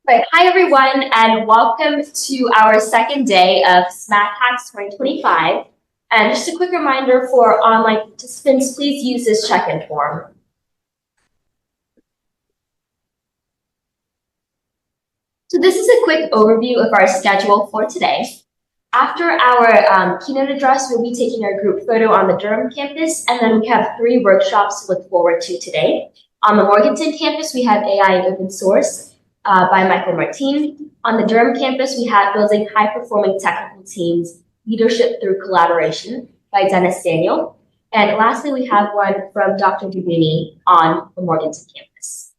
Right. Hi, everyone, and welcome to our second day of SMathHacks 2025. And just a quick reminder for online participants, please use this check-in form. So this is a quick overview of our schedule for today. After our keynote address, we'll be taking our group photo on the Durham campus, and then we have 3 workshops to look forward to today. On the Morganton campus, we have AI and Open Source by Michael Martin. On the Durham campus, we have Building High-Performing Technical Teams, Leadership Through Collaboration by Dennis Daniel. And lastly, we have one from Dr. Dubini on the Morganton campus.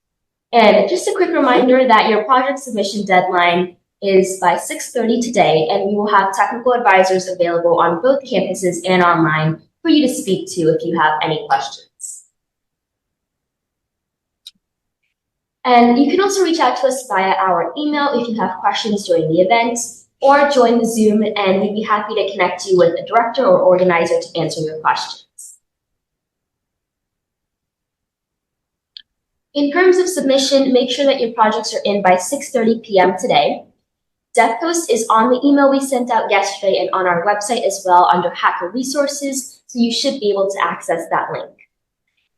And just a quick reminder that your project submission deadline is by 6:30 today, and we will have technical advisors available on both campuses and online for you to speak to if you have any questions. And you can also reach out to us via our email if you have questions during the event, or join the Zoom, and we'd be happy to connect you with a director or organizer to answer your questions. In terms of submission, make sure that your projects are in by 6:30 p.m. today. DevPost is on the email we sent out yesterday and on our website as well under Hacker Resources, so you should be able to access that link.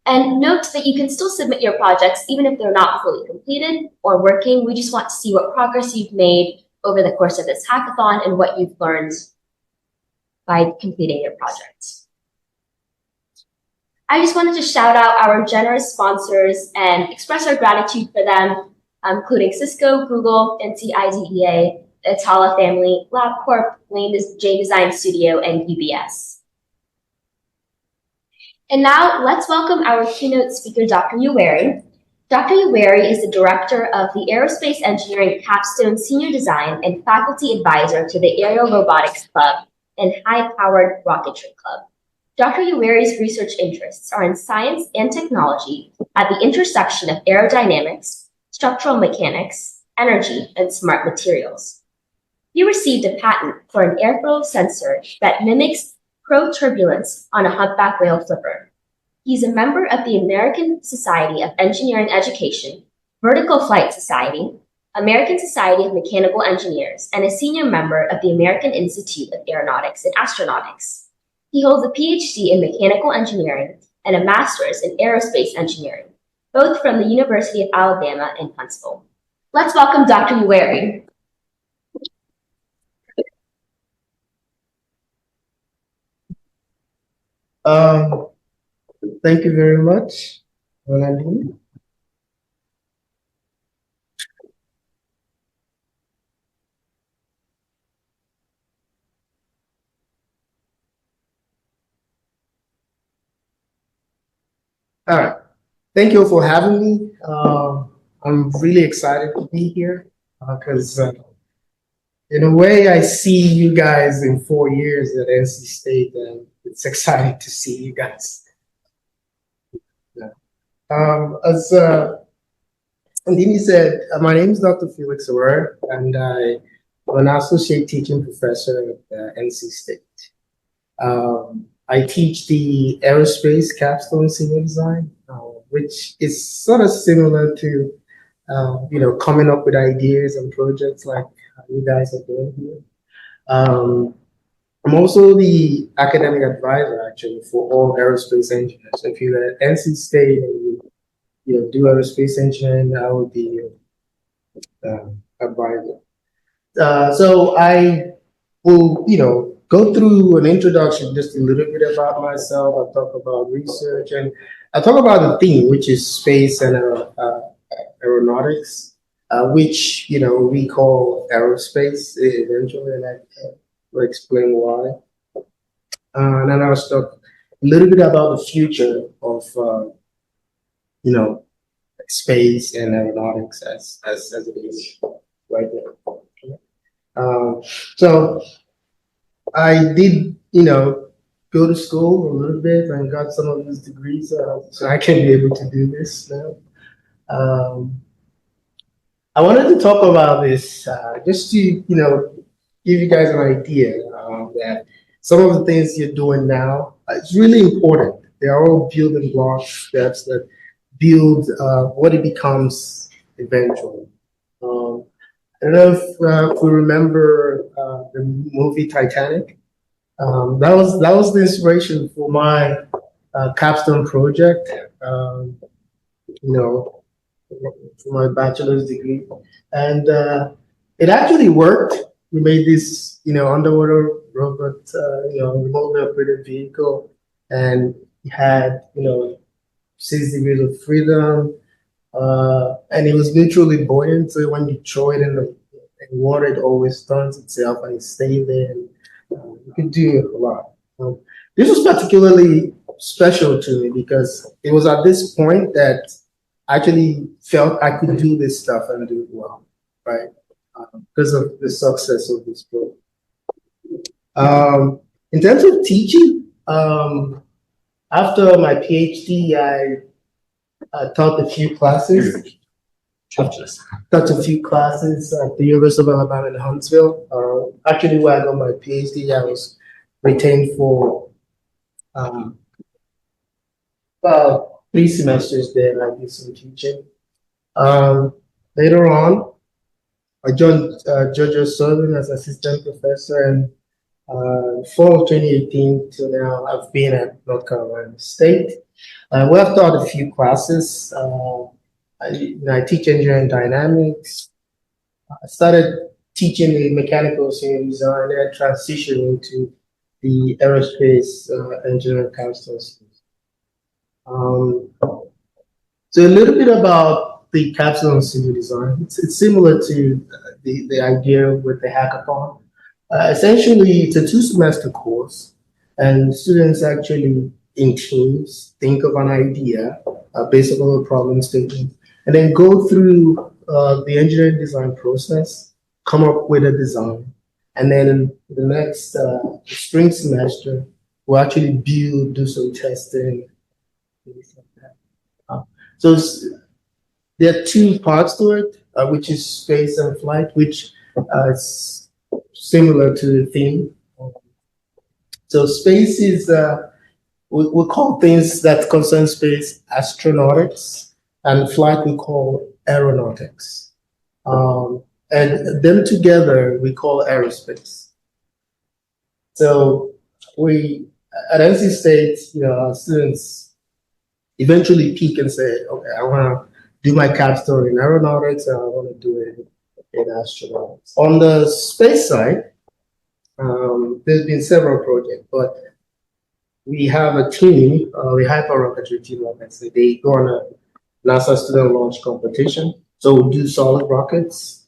And note that you can still submit your projects even if they're not fully completed or working. We just want to see what progress you've made over the course of this hackathon and what you've learned by completing your project. I just wanted to shout out our generous sponsors and express our gratitude for them, including Cisco, Google, NCIDEA, the Atala family, LabCorp, Lane J Design Studio, and UBS. And now let's welcome our keynote speaker, Dr. Ewere. Dr. Ewere is the director of the Aerospace Engineering Capstone Senior Design and faculty advisor to the Aerial Robotics Club and High-Powered Rocketry Club. Dr. Ewere's research interests are in science and technology at the intersection of aerodynamics, structural mechanics, energy, and smart materials. He received a patent for an airflow sensor that mimics pro-turbulence on a humpback whale flipper. He's a member of the American Society of Engineering Education, Vertical Flight Society, American Society of Mechanical Engineers, and a senior member of the American Institute of Aeronautics and Astronautics. He holds a PhD in mechanical engineering and a master's in aerospace engineering, both from the University of Alabama in Huntsville. Let's welcome Dr. Ewere. Thank you very much, Melanie. All right. Thank you for having me. I'm really excited to be here because in a way I see you guys in 4 years at NC State, and it's exciting to see you guys. Yeah. As Andini said, my name is Dr. Felix Ewere, and I'm an associate teaching professor at NC State. I teach the aerospace capstone senior design, which is sort of similar to, coming up with ideas and projects like you guys are doing here. I'm also the academic advisor, actually, for all aerospace engineers. If you're at NC State and you do aerospace engineering, I will be your advisor. So I will, go through an introduction, just a little bit about myself. I'll talk about research, and I'll talk about the theme, which is space and aeronautics, which we call aerospace eventually, and I will explain why. And then I'll talk a little bit about the future of space and aeronautics as it is right now. So I did, go to school a little bit and got some of these degrees, so I can be able to do this now. I wanted to talk about this just to, give you guys an idea that some of the things you're doing now, it's really important. They're all building blocks, steps that build what it becomes eventually. I don't know if we remember the movie Titanic. That was the inspiration for my capstone project. You know, for my bachelor's degree, and it actually worked. We made this, underwater robot, remotely operated vehicle, and it had, 6 degrees of freedom, and it was neutrally buoyant. So when you throw it in water, it always turns itself and it stays there. And, you can do a lot. This was particularly special to me because it was at this point that I actually felt I could do this stuff and do it well, right? Because of the success of this book. In terms of teaching, after my PhD, I taught a few classes. Taught a few classes at the University of Alabama in Huntsville. Actually, where I got my PhD, I was retained for about 3 semesters there, and I did some teaching. Later on, I joined Georgia Southern as assistant professor, and fall of 2018 till now, I've been at North Carolina State. We have taught a few classes. I teach engineering dynamics. I started teaching the mechanical senior design and transitioned into the aerospace engineering capstone schools. So a little bit about the capstone senior design. It's similar to the idea with the hackathon. Essentially, it's a 2-semester course, and students actually in teams think of an idea based on a problem statement, and then go through the engineering design process, come up with a design, and then in the next spring semester, we'll actually do some testing, things like that. So there are 2 parts to it, which is space and flight, which is similar to the theme. So space is, we call things that concern space astronautics, and flight we call aeronautics. And them together we call aerospace. So we, at NC State, our students eventually peak and say, okay, I want to do my capstone in aeronautics, and I want to do it in astronauts. On the space side, there's been several projects, but we have a team, the hyperrocketry team, like I said, they go on a NASA student launch competition. So we do solid rockets.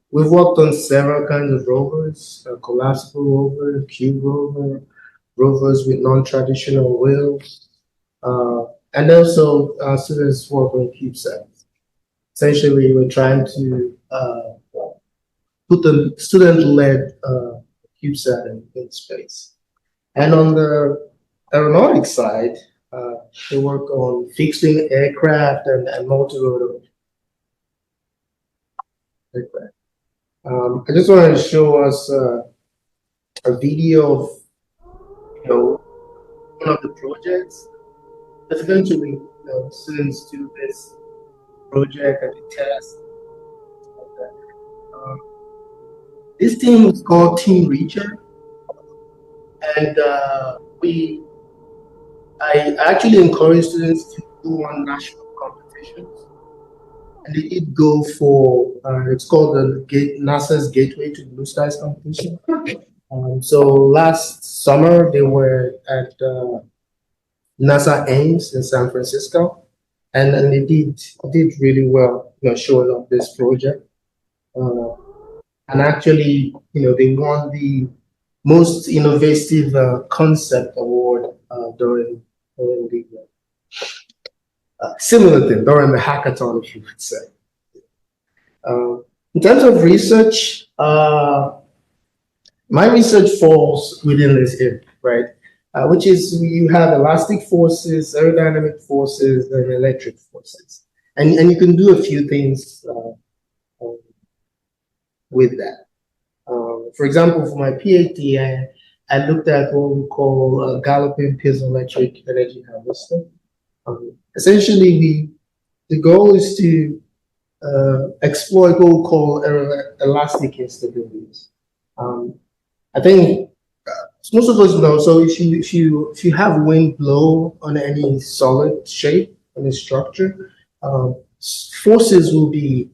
We've worked on several kinds of rovers, collapsible rover, cube rover, rovers with non-traditional wheels, and also students work on CubeSats. Essentially, we're trying to put the student-led CubeSat in space. And on the aeronautics side, they work on fixing aircraft and multi-rotor aircraft. I just wanted to show us a video of one of the projects. But eventually, students do this project and they test. This team is called Team Reacher, and I actually encourage students to go on national competitions, and they did go for it's called NASA's Gateway to Blue Skies competition. So last summer they were at NASA Ames in San Francisco, and they did really well, showing up this project. And actually, they won the most innovative concept award during the similar thing during the hackathon, if you would say. In terms of research, my research falls within this area, right? Which is you have elastic forces, aerodynamic forces, and electric forces, and you can do a few things with that. For example, for my PhD, I looked at what we call galloping piezoelectric energy harvesting. Essentially, the goal is to exploit what we call elastic instabilities. I think most of us know. So if you have wind blow on any solid shape on a structure, forces will be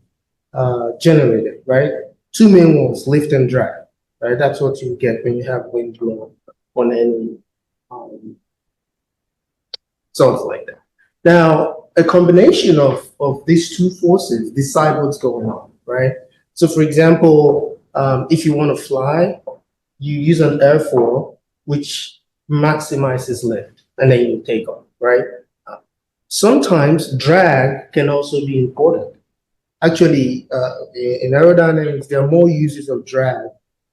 generated, right? Two main ones, lift and drag, right? That's what you get when you have wind blow on any something like that. Now, a combination of these two forces decide what's going on, right? So, for example, if you want to fly, you use an airfoil which maximizes lift, and then you take off, right? Sometimes drag can also be important. Actually, in aerodynamics, there are more uses of drag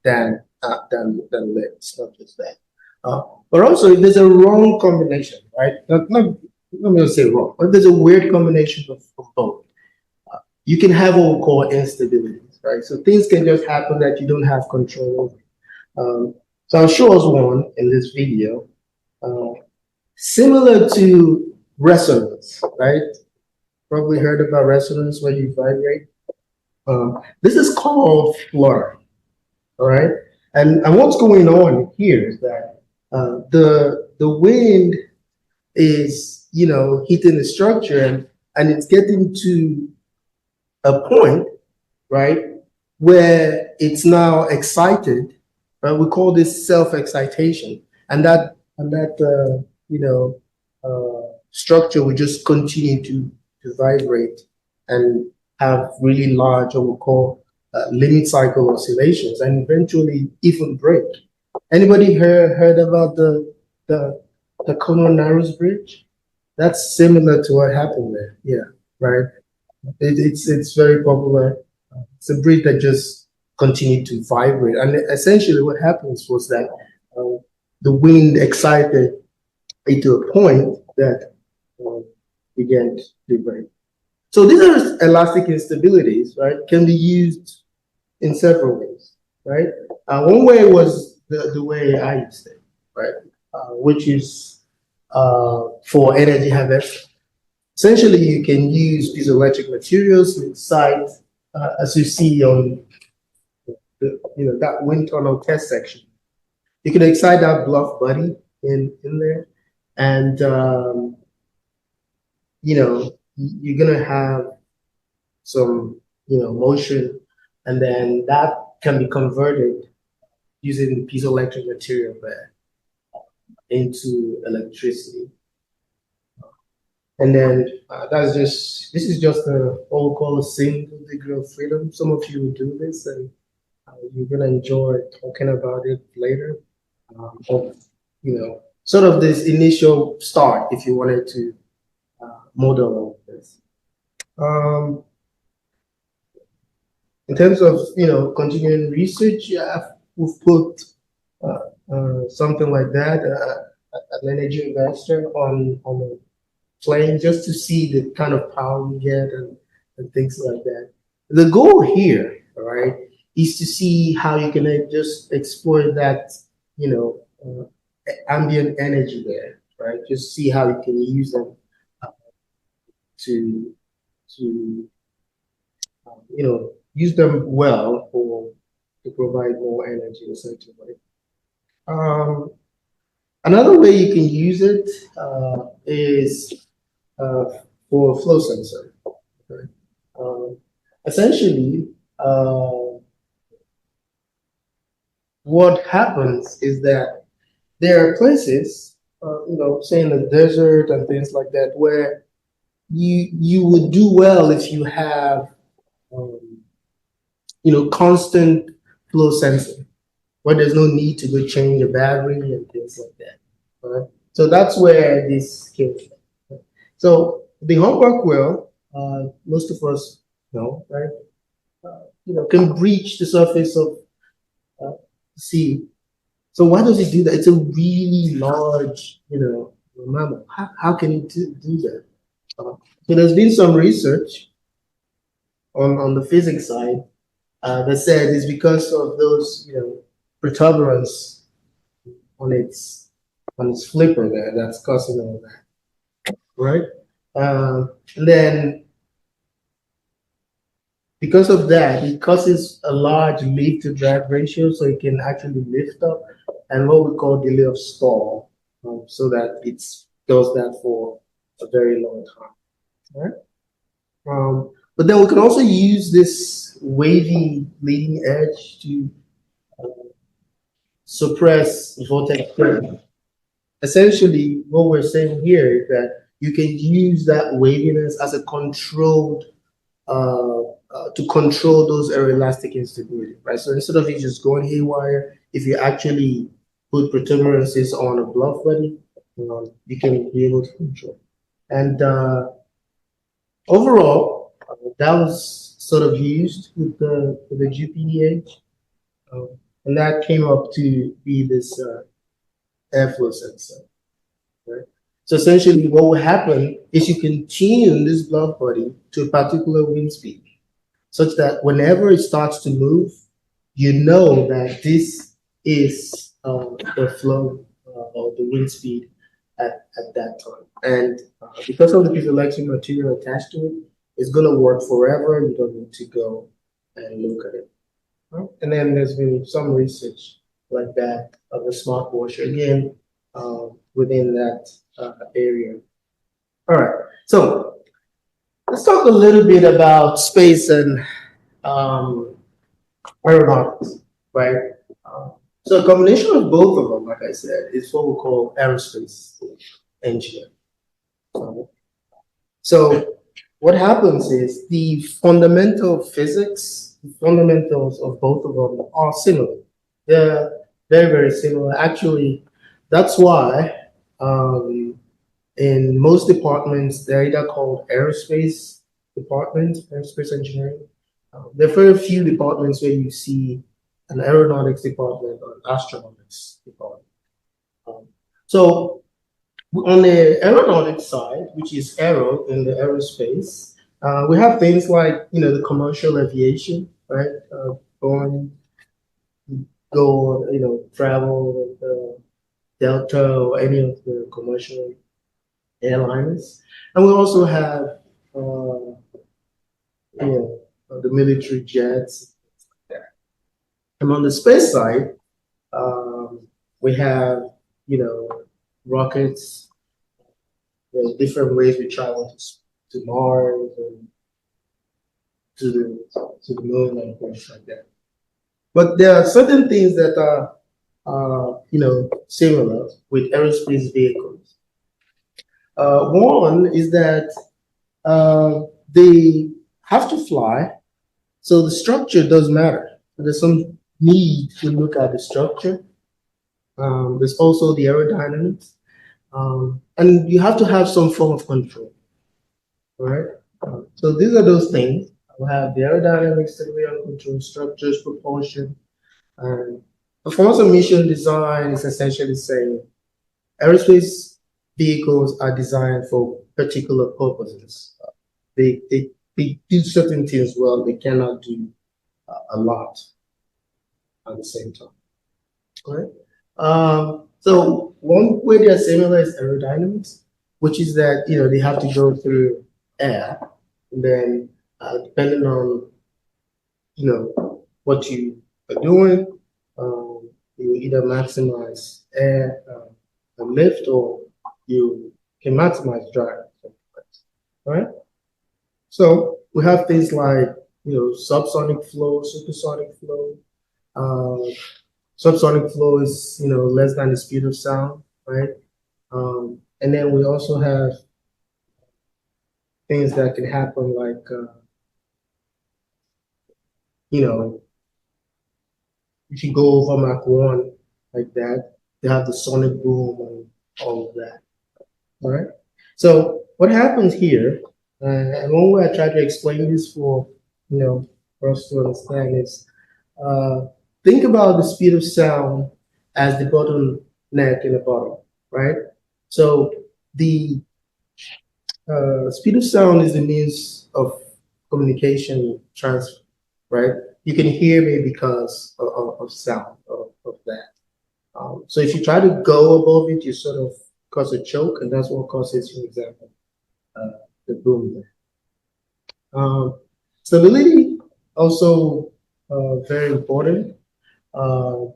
than lift. It's not just that. But also, if there's a wrong combination, right? I'm going to say wrong, but there's a weird combination of both. You can have what we call instabilities, right? So things can just happen that you don't have control over. So I'll show us one in this video, similar to resonance, right? Probably heard about resonance when you vibrate. This is called flutter, all right? And what's going on here is that the wind is, hitting the structure and it's getting to a point, right, where it's now excited. Right? We call this self-excitation, and that structure will just continue to vibrate and have really large, what we call limit cycle oscillations, and eventually even break. Anybody heard about the Narrows Bridge? That's similar to what happened there. Yeah, right. It's very popular. It's a bridge that just continued to vibrate, and essentially what happens was that the wind excited it to a point that began to break. So these are elastic instabilities, right? Can be used in several ways, right? One way was the way I used it, right? Which is for energy harvest. Essentially, you can use piezoelectric materials inside, as you see on that wind tunnel test section. You can excite that bluff body in there, and you're gonna have some motion, and then that can be converted using piezoelectric material there into electricity. And then this is just what we call a single degree of freedom. Some of you will do this, and you're gonna enjoy talking about it later. But, sort of this initial start if you wanted to model all of this. In terms of continuing research, we've put something like that, an energy investor on a plane just to see the kind of power we get and things like that. The goal here, right, is to see how you can just exploit that, ambient energy there, right? Just see how you can use them to use them well to provide more energy essentially. Another way you can use it is for flow sensor. Okay? Essentially, what happens is that there are places, say in the desert and things like that, where you would do well if you have, constant flow sensing, where there's no need to go change a battery and things like that. Right? So that's where this came from. So the homework well, most of us know, right? Can breach the surface of the sea. So why does it do that? It's a really large, mammal. How can it do that? So there's been some research on the physics side that said it's because of those, protuberance on its flipper there that's causing all that, right? And then because of that, it causes a large lift to drag ratio, so it can actually lift up, and what we call delay of stall, so that it does that for a very long time. All right? But then we can also use this wavy leading edge to suppress vortex current. Essentially, what we're saying here is that you can use that waviness as a controlled to control those aeroelastic instability, right? So instead of it just going haywire, if you actually put protuberances on a bluff body, you can be able to control. And overall, that was sort of used with the GPDH, and that came up to be this airflow sensor, right? So essentially, what will happen is you can tune this bluff body to a particular wind speed, such that whenever it starts to move, you know that this is the flow or the wind speed at that time. And because of the piezoelectric material attached to it, it's going to work forever. You don't need to go and look at it. And then there's been some research like that of a smart washer, again, within that area. All right, so let's talk a little bit about space and aeronautics, right? So a combination of both of them, like I said, is what we call aerospace engineering. So what happens is the fundamental physics, the fundamentals of both of them are similar. They're very, very similar. Actually, that's why in most departments, they're either called aerospace department, aerospace engineering. There are very few departments where you see an aeronautics department or an astronautics department. So on the aeronautics side, which is aero in the aerospace, we have things like, the commercial aviation, right? Going, go, travel with Delta or any of the commercial airliners. And we also have, the military jets. And on the space side, we have, rockets. There's different ways we travel to Mars and to the moon and things like that. But there are certain things that are similar with aerospace vehicles. One is that they have to fly, so the structure does matter. There's some need to look at the structure. There's also the aerodynamics, and you have to have some form of control. All right. So these are those things. We have the aerodynamics, stability and control, structures, propulsion, and performance and mission design is essentially saying aerospace vehicles are designed for particular purposes. They do certain things well. They cannot do a lot at the same time. All right. So one way they are similar is aerodynamics, which is that they have to go through air, and then depending on what you are doing, you either maximize air lift, or you can maximize drag. All right. So we have things like subsonic flow, supersonic flow. Subsonic flow is less than the speed of sound, right? And then we also have things that can happen like if you go over Mach 1 like that, they have the sonic boom and all of that. All right. So what happens here, and one way I try to explain this for us to understand is, think about the speed of sound as the bottleneck in a bottle, right? So the speed of sound is the means of communication transfer, right? You can hear me because of sound of that. So if you try to go above it, you sort of cause a choke, and that's what causes, for example, the boom there. Stability also very important. Uh,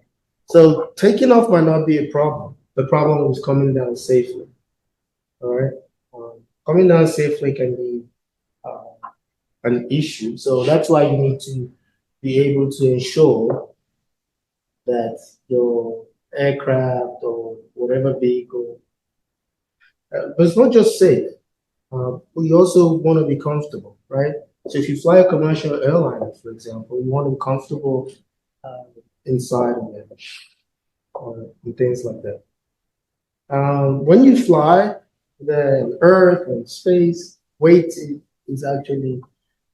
so taking off might not be a problem. The problem is coming down safely. All right. Coming down safely can be an issue. So that's why you need to be able to ensure that your aircraft or whatever vehicle, but it's not just safe. We also want to be comfortable, right? So if you fly a commercial airliner, for example, you want to be comfortable uh, inside of it, and things like that. When you fly, the Earth and space, weight is actually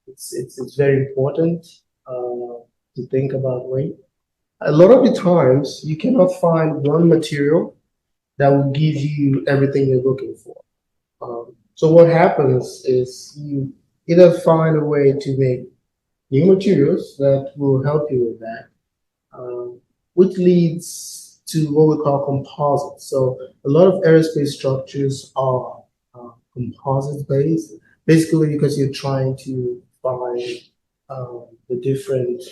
it's very important to think about weight. A lot of the times, you cannot find one material that will give you everything you're looking for. So what happens is you either find a way to make new materials that will help you with that, which leads to what we call composites. So a lot of aerospace structures are composite based, basically because you're trying to find the different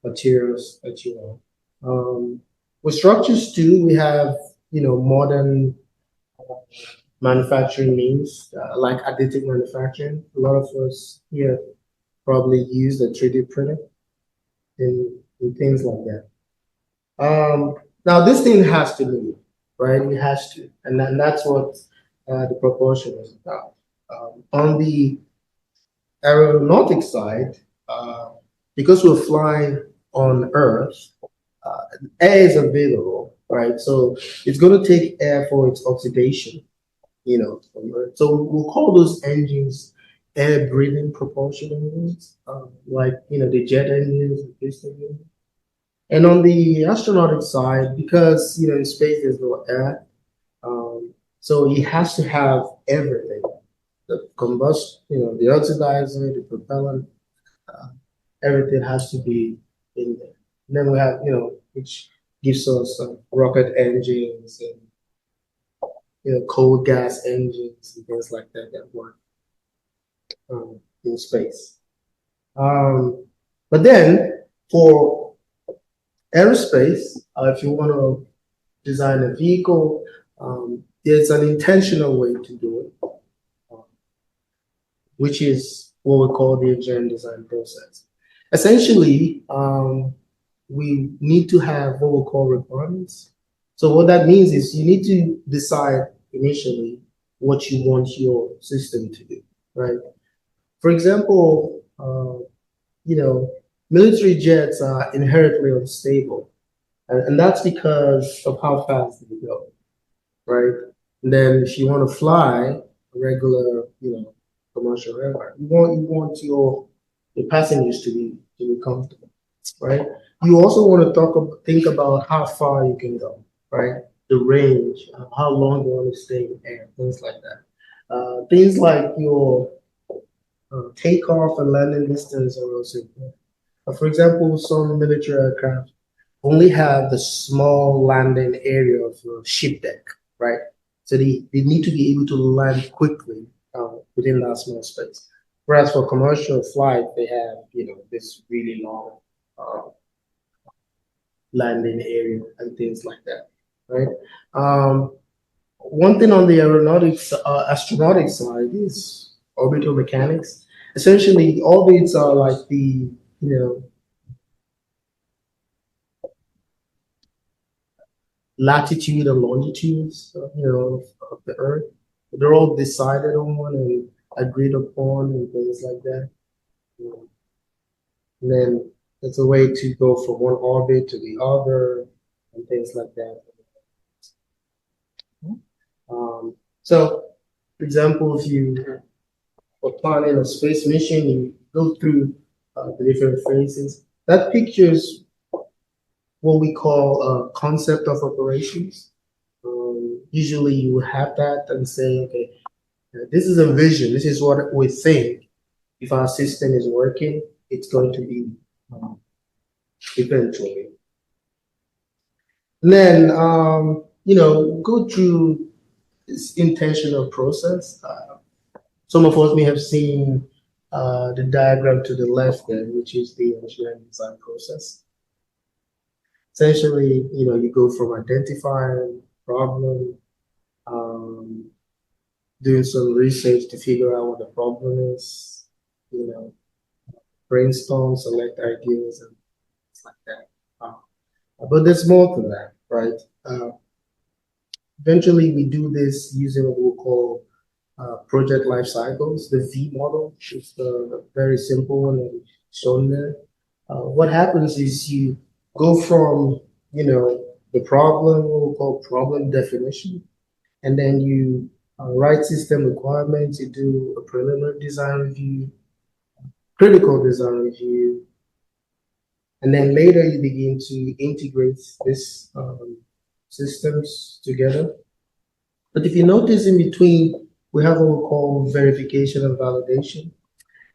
materials that you want. With structures too, we have modern manufacturing means like additive manufacturing. A lot of us here probably use the 3D printer in things like that. Now this thing has to move, right? It has to, and that's what the propulsion is about. On the aeronautic side, because we're flying on Earth, air is available, right? So it's going to take air for its oxidation, from Earth. So we'll call those engines air breathing propulsion engines, like the jet engines, the piston engines. And on the astronautic side, because in space there's no air, so it has to have everything: the combustion, the oxidizer, the propellant, uh, everything has to be in there. And then we have, which gives us rocket engines and cold gas engines and things like that that work in space. But then for aerospace, if you want to design a vehicle, there's an intentional way to do it, which is what we call the engineering design process. Essentially, we need to have what we call requirements. So what that means is you need to decide initially what you want your system to do, right? For example, military jets are inherently unstable, and that's because of how fast they go, right? And then if you want to fly a regular, commercial airline, you want your passengers to be comfortable, right? You also want to think about how far you can go, right? The range, how long you want to stay in air, things like that. Things like your takeoff and landing distance are also important. For example, some military aircraft only have the small landing area of the ship deck, right? So they need to be able to land quickly within that small space. Whereas for commercial flight, they have, this really long uh, landing area and things like that, right? One thing on the astronautic side is orbital mechanics. Essentially, orbits are like the, latitude and longitudes, of the Earth. They're all decided on and agreed upon and things like that. And then it's a way to go from one orbit to the other and things like that. So, for example, if you are planning a space mission, you go through the different phases. That pictures what we call a concept of operations. Usually you have that and say, okay, this is a vision. This is what we think. If our system is working, it's going to be eventually. And then, go through this intentional process. Some of us may have seen the diagram to the left there, which is the engineering design process. Essentially, you go from identifying problem, doing some research to figure out what the problem is, brainstorm, select ideas, and things like that. But there's more to that, right? Eventually, we do this using what we call project life cycles. The V model is the very simple one and shown there. What happens is you go from, the problem, what we call problem definition, and then you write system requirements, you do a preliminary design review, critical design review, and then later you begin to integrate this systems together. But if you notice in between, we have what we call verification and validation.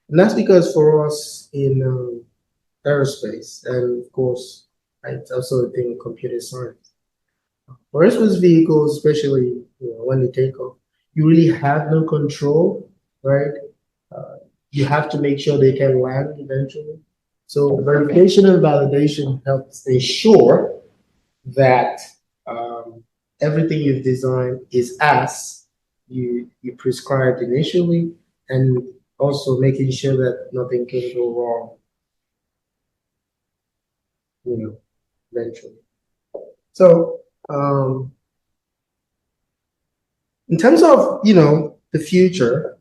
And that's because for us in aerospace, and of course, it's also a thing in computer science. For aerospace vehicles, especially when they take off, you really have no control, right? You have to make sure they can land eventually. So verification and validation helps ensure that everything you've designed is as you prescribed initially, and also making sure that nothing can go wrong, eventually. So in terms of the future,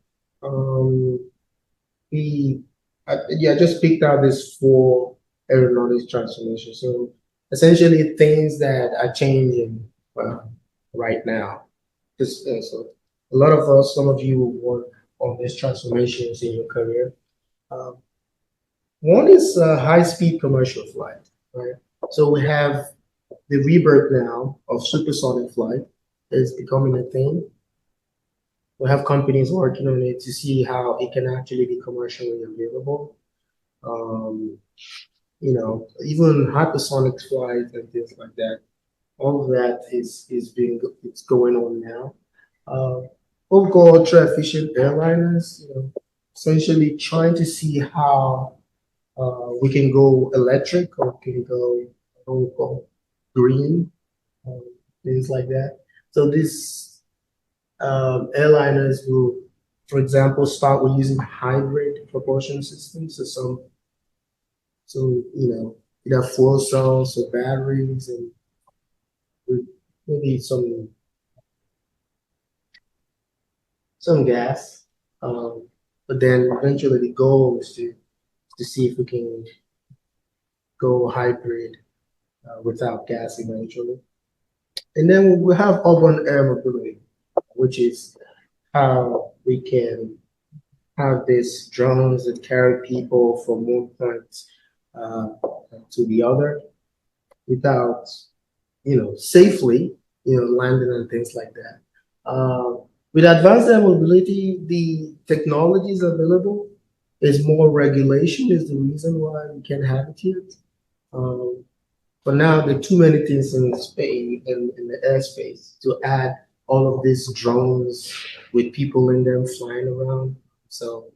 I just picked out this 4 aeronautics transformation. So essentially things that are changing right now. So a lot of us, some of you will work on these transformations in your career. One is high-speed commercial flight, right? So we have the rebirth now of supersonic flight is becoming a thing. We have companies working on it to see how it can actually be commercially available. Even hypersonic flight and things like that. All of that it's going on now. What we call ultra efficient airliners, essentially trying to see how we can go electric or can go what we call green, things like that. So these airliners will, for example, start with using hybrid propulsion systems. So either fuel cells or batteries, and maybe some gas. But then eventually the goal is to see if we can go hybrid without gas eventually. And then we have urban air mobility, which is how we can have these drones that carry people from one point to the other without, safely, landing and things like that. With advanced air mobility, the technologies available is more regulation is the reason why we can't have it yet. But now there are too many things in space in the airspace to add all of these drones with people in them flying around. So,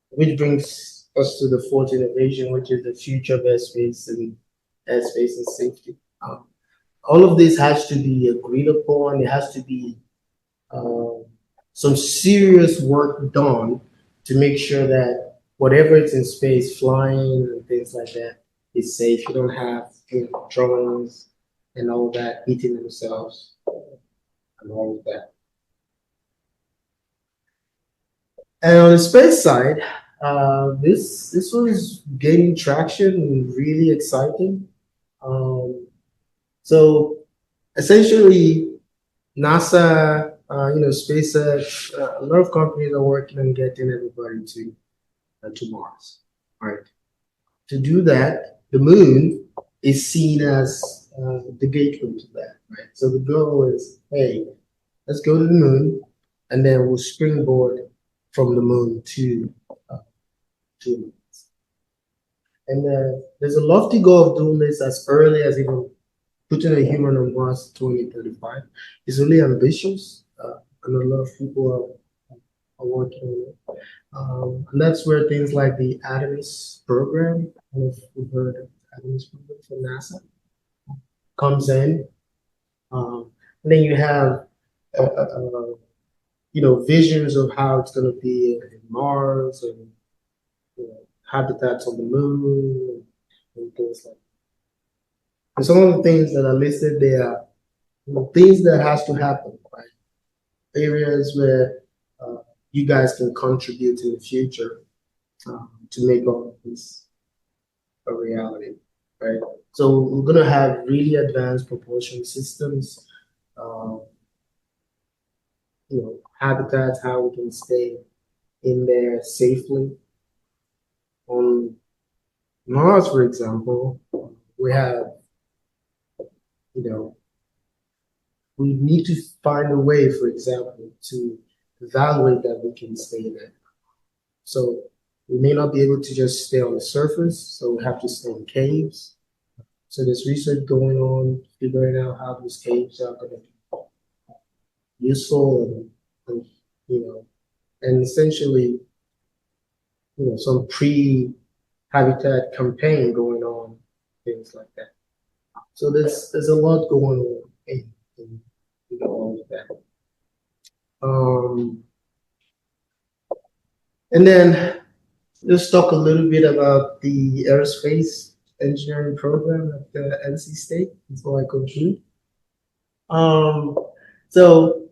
which brings us to the 4th innovation, which is the future of airspace and safety. All of this has to be agreed upon. It has to be some serious work done to make sure that whatever it's in space, flying and things like that, is safe. You don't have drones and all that eating themselves and all of that. And on the space side, this was gaining traction and really exciting. So essentially, NASA, SpaceX, a lot of companies are working on getting everybody to Mars. Right. To do that, the moon is seen as the gateway to that. Right. So the goal is, hey, let's go to the moon, and then we'll springboard from the moon to Mars. And there's a lofty goal of doing this as early as even putting a human on Mars 2035. It's really ambitious, and a lot of people are working on And that's where things like the Artemis program, I don't know if you've heard of the Artemis program from NASA, comes in. And then you have, visions of how it's going to be in Mars and habitats on the moon and things like that. And some of the things that are listed there are things that has to happen, right? Areas where you guys can contribute in the future to make all of this a reality, right? So we're going to have really advanced propulsion systems, uh, habitats, how we can stay in there safely. On Mars, for example, we have, we need to find a way, for example, to evaluate that we can stay there. So we may not be able to just stay on the surface, so we have to stay in caves. So there's research going on, figuring out how those caves are going to be useful and essentially, some pre-habitat campaign going on, things like that. So there's a lot going on in all of that. And then let's talk a little bit about the aerospace engineering program at the NC State before I conclude. So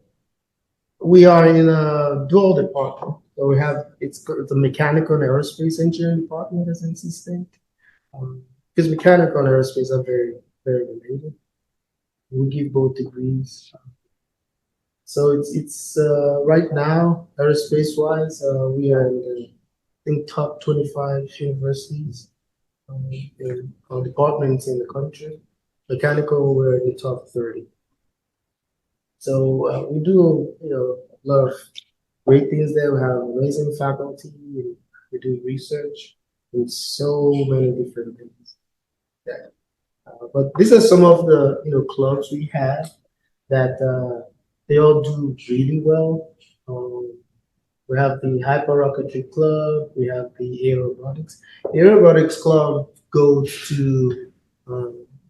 we are in a dual department. So we have it's a mechanical and aerospace engineering department at NC State. Because mechanical and aerospace are very, very related. We give both degrees. So it's right now aerospace wise, we are in the top 25 universities departments in the country. Mechanical, we're in the top 30. So we do a lot of great things there. We have amazing faculty. We do research in so many different things. Yeah. But these are some of the clubs we have that they all do really well. We have the Hyperrocketry Club. We have the Aerobotics. The Aerobotics Club goes to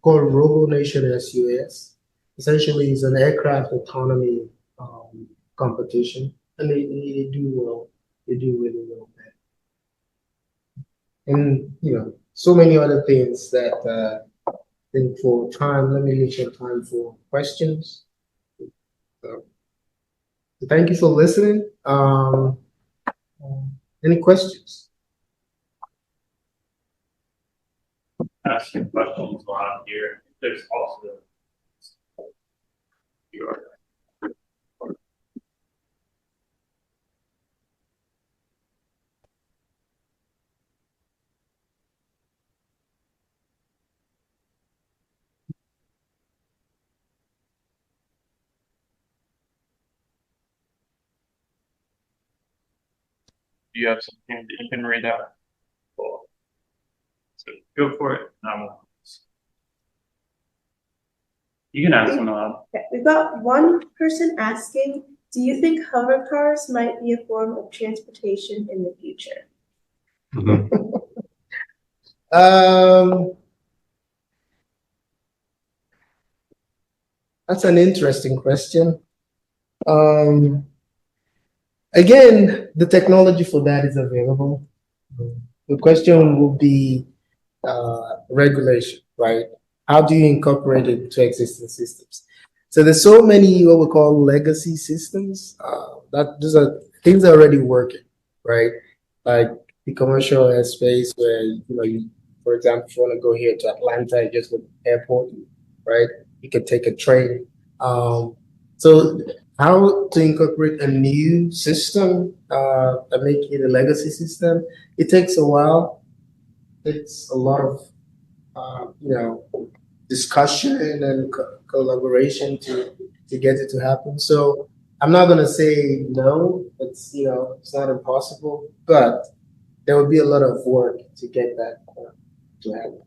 called Robo Nation SUS. Essentially, it's an aircraft autonomy competition, and they do well. They do really well there. And so many other things that I think for time. Let me leave some time for questions. So thank you for listening. Any questions? Asking questions while I'm here. There's also your do you have something that you can read out? Cool. So go for it. You can ask one aloud. Okay, we've got one person asking, do you think hover cars might be a form of transportation in the future? That's an interesting question. Again, the technology for that is available. The question will be regulation, right? How do you incorporate it into existing systems? So there's so many what we call legacy systems that those are things that are already working, right? Like the commercial airspace where you, for example, if you want to go here to Atlanta, you just go to the airport, right? You can take a train. So how to incorporate a new system that make it a legacy system? It takes a while. It's a lot of discussion and collaboration to get it to happen. So I'm not gonna say no. It's not impossible, but there will be a lot of work to get that to happen.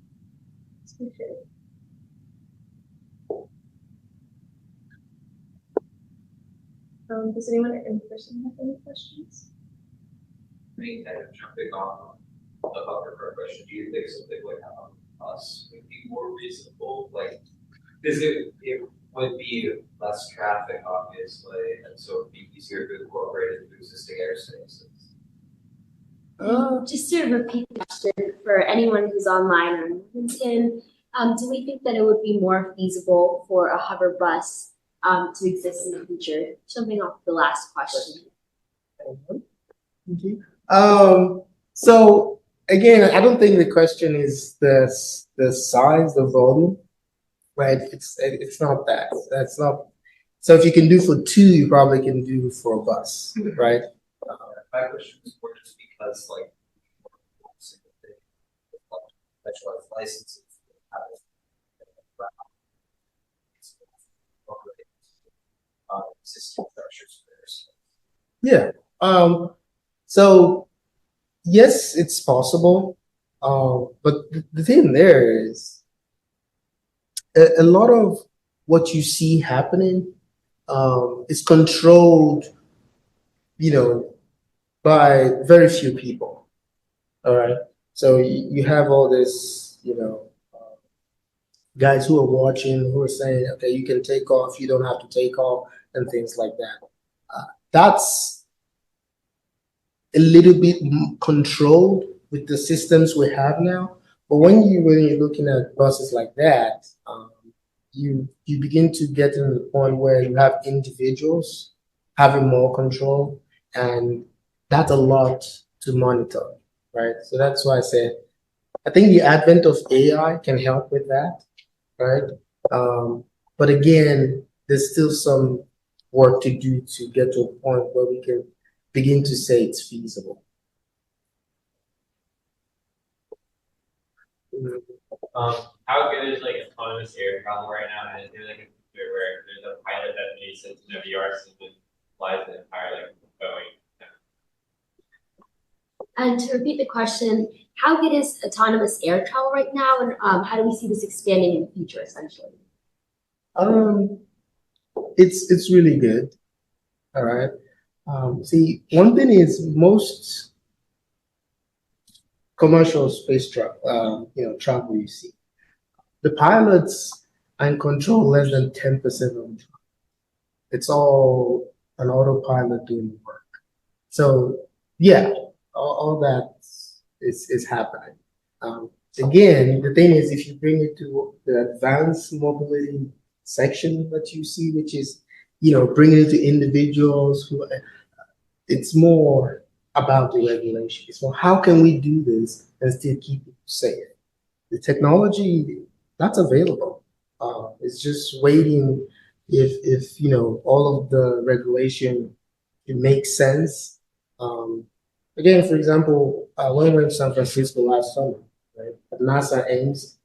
Does anyone in person have any questions? me kind of jumping on the hovercraft question, do you think something like us would be more reasonable? Like, because it would be less traffic, obviously, and so it'd be easier to incorporate into existing airspaces. Just to repeat the question for anyone who's online or on LinkedIn, do we think that it would be more feasible for a hover bus to exist in the future? Jumping off the last question. Okay. So again, I don't think the question is the size, the volume, right? It's not that. That's not. So if you can do for two, you probably can do for a bus, right? My question is more just because, like, specialized licenses have existing structures for Yeah. So yes, it's possible. But the thing there is a lot of what you see happening is controlled, by very few people. All right. So you have all this, guys who are watching who are saying, okay, you can take off, you don't have to take off, and things like that. That's a little bit controlled with the systems we have now. But when you're looking at buses like that, you begin to get to the point where you have individuals having more control, and that's a lot to monitor, right? So that's why I said I think the advent of AI can help with that, right? But again, there's still some work to do to get to a point where we can begin to say it's feasible. How good is like autonomous air travel right now? And is there like a future where there's a pilot that needs to know VR system flies the entire like Boeing? And to repeat the question, how good is autonomous air travel right now, and how do we see this expanding in the future, essentially? It's really good. All right. See, one thing is most commercial space travel, travel you see, the pilots are in control less than 10% of the time. It's all an autopilot doing the work. So yeah, all that is happening. Again, the thing is, if you bring it to the advanced mobility section that you see, which is, bringing it to individuals who, it's more about the regulation. It's more, how can we do this and still keep it safe? The technology that's available. It's just waiting if all of the regulation, it makes sense. Again, for example, when we were in San Francisco last summer, right, at NASA Ames,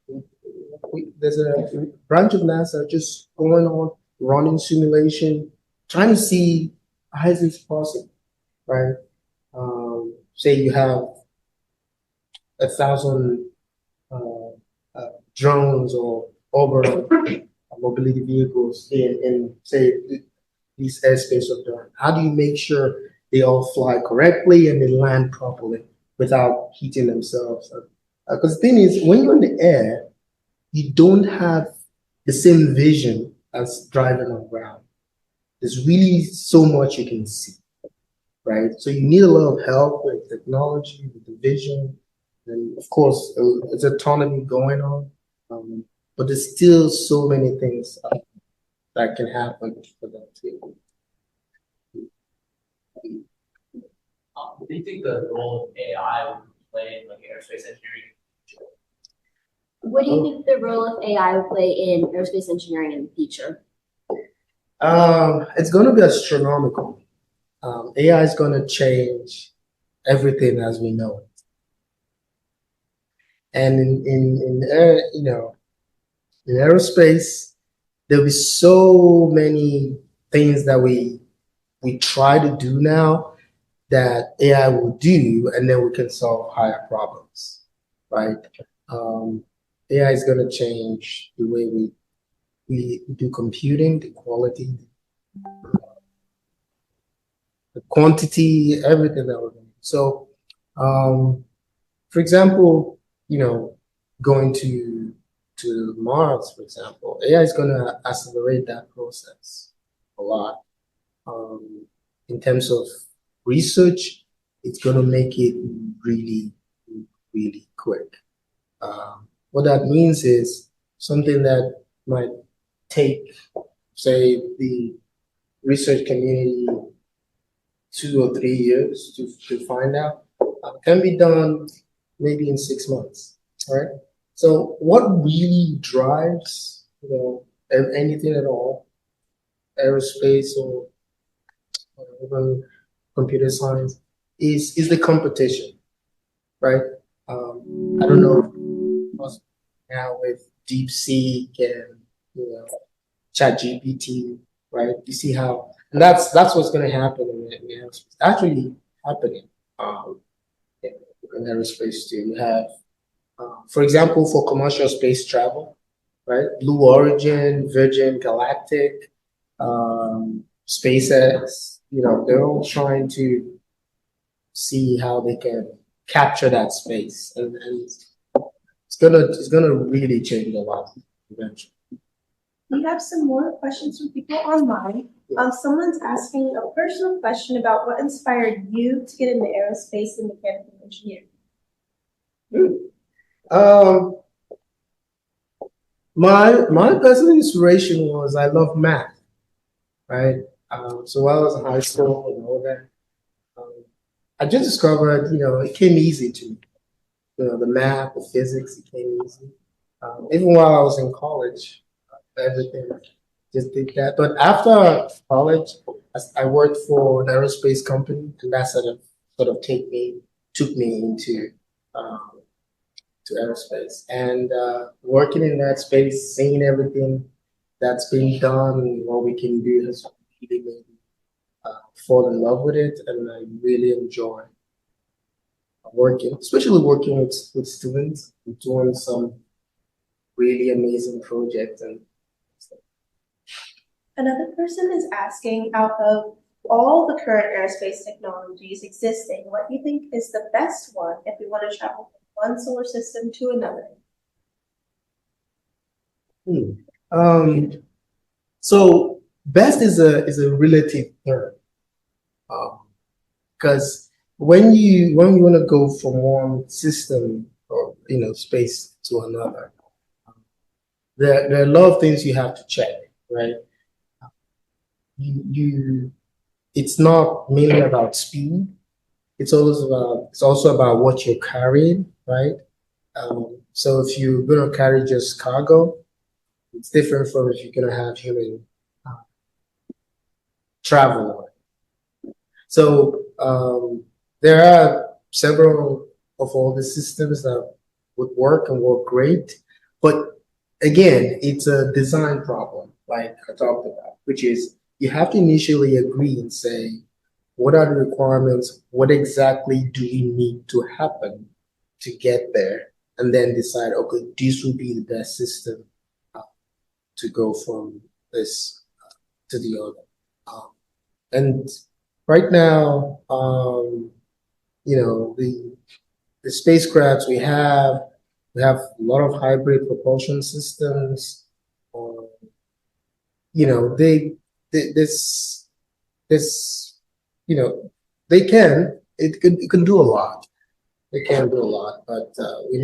there's a branch of NASA just going on, running simulation, trying to see how is this possible, right? Say you have 1,000 drones or over mobility vehicles in say these airspace of Durham. How do you make sure they all fly correctly and they land properly without heating themselves? Because the thing is, when you're in the air, you don't have the same vision as driving on ground. There's really so much you can see, right? So you need a lot of help with technology, with the vision, and of course, there's autonomy going on. But there's still so many things that can happen for that too. Do you think the role of AI would play in like aerospace engineering? What do you think the role of AI will play in aerospace engineering in the future? It's going to be astronomical. AI is going to change everything as we know it. And in aerospace, there'll be so many things that we try to do now that AI will do, and then we can solve higher problems, right? AI is going to change the way we do computing, the quality, the quantity, everything that we're doing. So For example, going to Mars, for example, AI is going to accelerate that process a lot. In terms of research, it's going to make it really, really quick. What that means is something that might take, say, the research community 2 or 3 years to find out, can be done maybe in 6 months, right? So what really drives, anything at all, aerospace or even computer science, is the competition, right? I don't know what's now with DeepSeek and ChatGPT, right? You see how, and that's what's going to happen in aerospace. Actually happening in aerospace too. You have, for example, for commercial space travel, right? Blue Origin, Virgin Galactic, SpaceX. They're all trying to see how they can capture that space, and it's gonna really change a lot eventually. We have some more questions from people online. Someone's asking a personal question about what inspired you to get into aerospace and mechanical engineering. My personal inspiration was I love math, right? So while I was in high school and all that, I just discovered, it came easy to me. The math, the physics, it came easy. Even while I was in college, everything just did that. But after college, I worked for an aerospace company, and that sort of took me into to aerospace. And working in that space, seeing everything that's being done and what we can do has really made me fall in love with it, and I really enjoy working, especially working with students, doing some really amazing projects. And Another person is asking, out of all the current aerospace technologies existing, what do you think is the best one if we want to travel from one solar system to another? So best is a relative term, because when you want to go from one system or space to another, there are a lot of things you have to check, right? It's not mainly about speed. It's also about what you're carrying, right? So if you're gonna carry just cargo, it's different from if you're gonna have human travel. So there are several of all the systems that would work and work great, but again, it's a design problem, like I talked about, which is you have to initially agree and say, what are the requirements? What exactly do we need to happen to get there? And then decide, okay, this will be the best system to go from this to the other. And right now, the spacecrafts we have a lot of hybrid propulsion systems. It can do a lot. It can do a lot, but you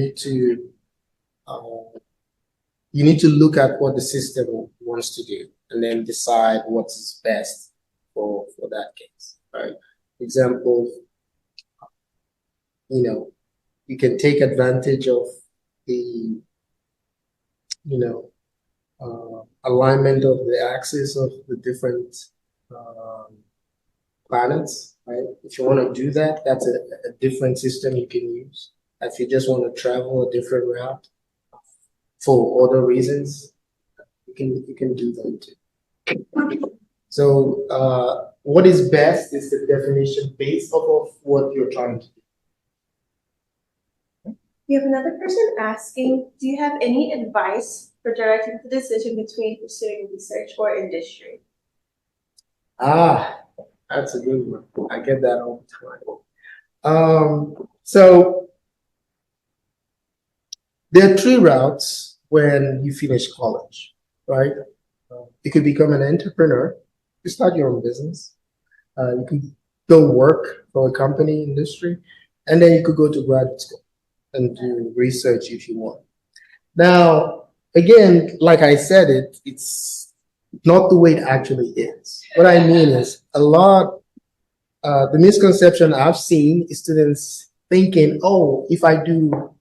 need to look at what the system wants to do and then decide what's best for that case, right? Example, you can take advantage of the alignment of the axis of the different planets, right? If you want to do that, that's a different system you can use. If you just want to travel a different route for other reasons, you can do that too. So what is best is the definition based off of what you're trying to do. We have another person asking, do you have any advice for directing the decision between pursuing research or industry? That's a good one. I get that all the time. So there are three routes when you finish college, right? You could become an entrepreneur, you start your own business. You could go work for a company, industry, and then you could go to graduate school and do research if you want. Now, again, like I said, it's not the way it actually is. What I mean is the misconception I've seen is students thinking, oh, if I do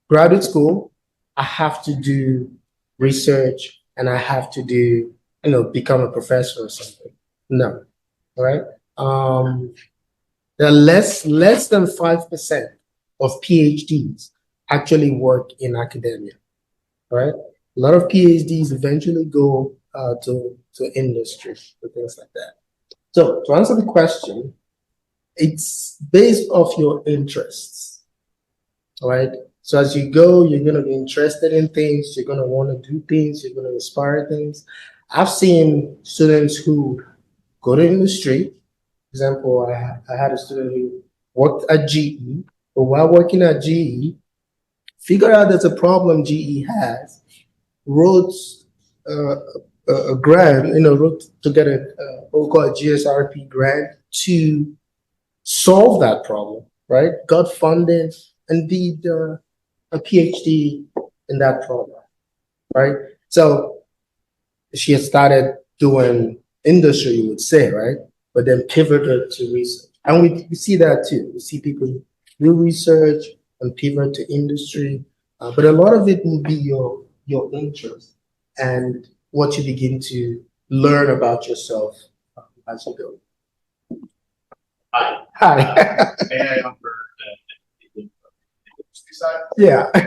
graduate school, I have to do research and I have to do, become a professor or something. No, right? There are less than 5% of PhDs actually work in academia, right? A lot of PhDs eventually go to industry or things like that. So to answer the question, it's based off your interests, right? So as you go, you're going to be interested in things, you're going to want to do things, you're going to inspire things. I've seen students who go to industry. For example, I had a student who worked at GE, but while working at GE, figured out there's a problem GE has, wrote a grant, wrote to get what we call a GSRP grant to solve that problem, right? Got funded and did a PhD in that problem, right? So she had started doing industry, you would say, right? But then pivoted to research. And we see that too. We see people do research and pivot to industry. But a lot of it will be your interest and what you begin to learn about yourself as you go. Hi. Hi. May I offer the industry side? Yeah. I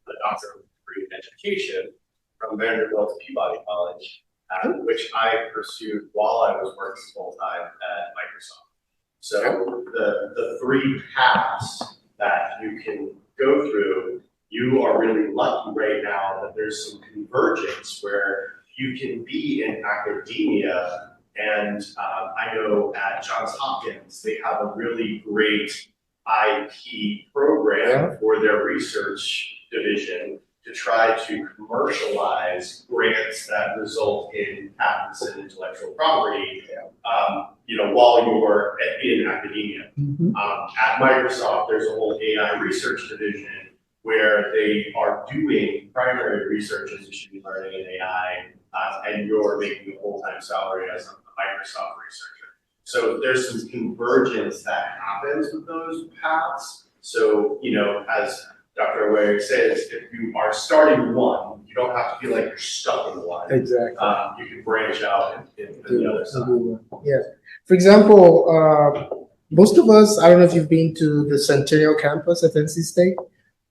a doctor of degree in education from Vanderbilt Peabody College, which I pursued while I was working full time at Microsoft. So the three paths that you can go through, you are really lucky right now that there's some convergence where you can be in academia. And I know at Johns Hopkins, they have a really great IP program for their research division to try to commercialize grants that result in patents and intellectual property, while you're in academia. At Microsoft, there's a whole AI research division where they are doing primary research in machine learning and AI, and you're making a full-time salary as a Microsoft researcher. So there's some convergence that happens with those paths. So, as Dr. Ewere says, if you are starting one, you don't have to feel like you're stuck in one. Exactly. You can branch out in the other side. Yeah. For example, most of us, I don't know if you've been to the Centennial campus at NC State.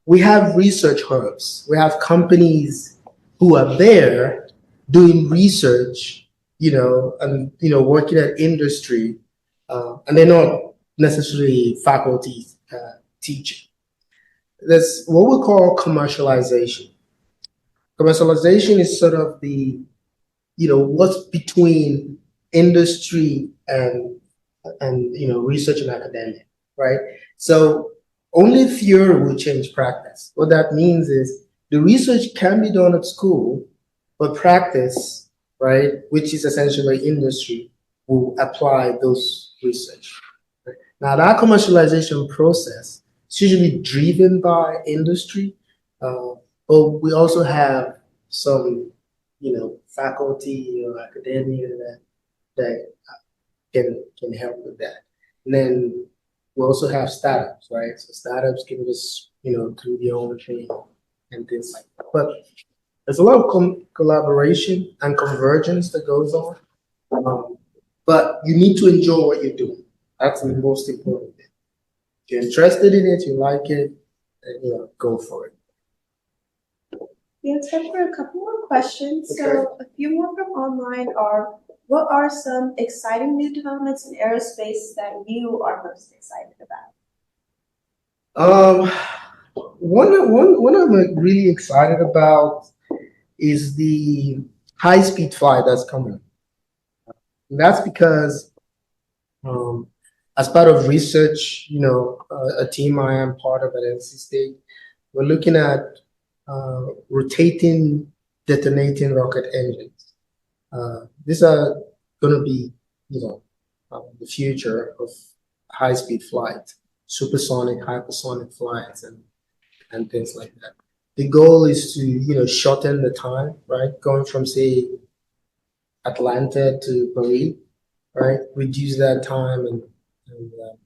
We have research hubs. We have companies who are there doing research, and working at industry, and they're not necessarily faculty teaching. There's what we call commercialization. Commercialization is sort of the, what's between industry and research and academia, right? So only theory will change practice. What that means is the research can be done at school, but practice, right, which is essentially industry, will apply those research. Right? Now that commercialization process is usually driven by industry, but we also have some, faculty or academia that can help with that. And then we also have startups, right? So startups can just, do their own thing and things like that. But there's a lot of collaboration and convergence that goes on. But you need to enjoy what you're doing. That's the most important thing. If you're interested in it, you like it, then, go for it. We have time for a couple more questions. Okay. So a few more from online are, what are some exciting new developments in aerospace that you are most excited about? One I'm really excited about is the high-speed flight that's coming. And that's because As part of research, a team I am part of at NC State, we're looking at rotating, detonating rocket engines. These are going to be, the future of high-speed flight, supersonic, hypersonic flights, and things like that. The goal is to, shorten the time, right? Going from, say, Atlanta to Paris, right? Reduce that time and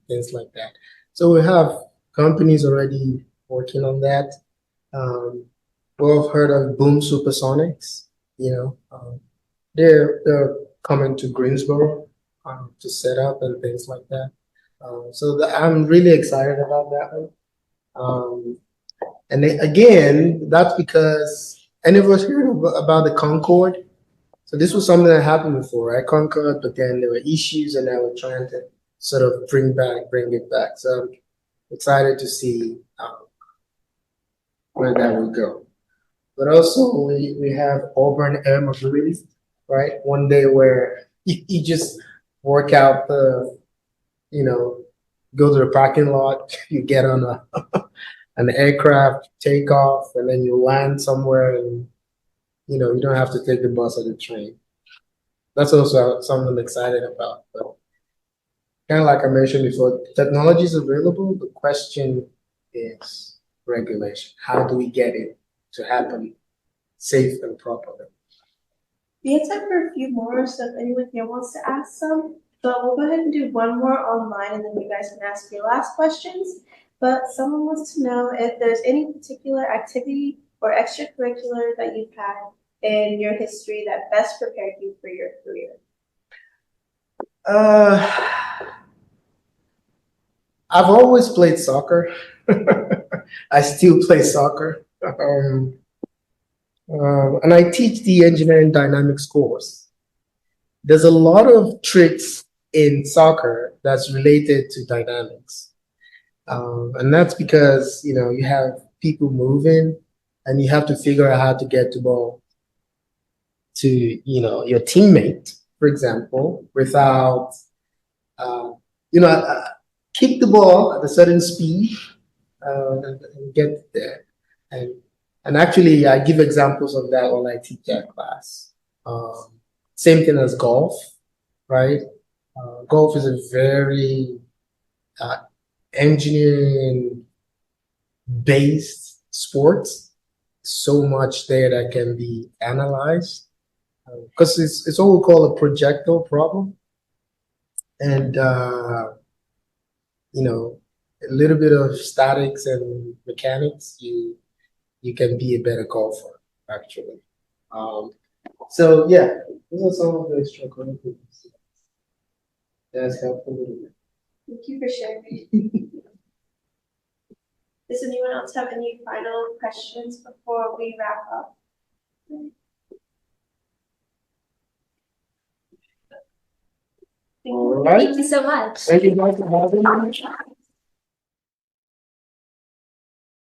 things like that. So we have companies already working on that. We've all heard of Boom Supersonics, they're coming to Greensboro to set up and things like that. I'm really excited about that one. And again, that's because any of us heard about the Concorde? So this was something that happened before, right? Concorde, but then there were issues, and now we're trying to sort of bring it back. So I'm excited to see where that will go. But also, we have Auburn Air Mobility, right? One day where you just work out go to the parking lot, you get on an aircraft, take off, and then you land somewhere, and you don't have to take the bus or the train. That's also something I'm excited about. But kind of like I mentioned before, technology is available. The question is regulation. How do we get it to happen safe and properly? We have time for a few more, so if anyone here wants to ask some, but we'll go ahead and do one more online, and then you guys can ask your last questions. But someone wants to know if there's any particular activity or extracurricular that you've had in your history that best prepared you for your career. I've always played soccer. I still play soccer. And I teach the engineering dynamics course. There's a lot of tricks in soccer that's related to dynamics. And that's because, you have people moving, and you have to figure out how to get the ball to, your teammate, for example, without, kick the ball at a certain speed and get there. And actually, I give examples of that when I teach that class. Same thing as golf, right? Golf is a very engineering-based sport. So much there that can be analyzed because it's what we call a projectile problem. And, a little bit of statics and mechanics, you can be a better golfer, actually. So yeah, those are some of the extracurriculars. That's helpful a little bit. Thank you for sharing. Does anyone else have any final questions before we wrap up? All right. Thank you so much. Thank you guys for having me.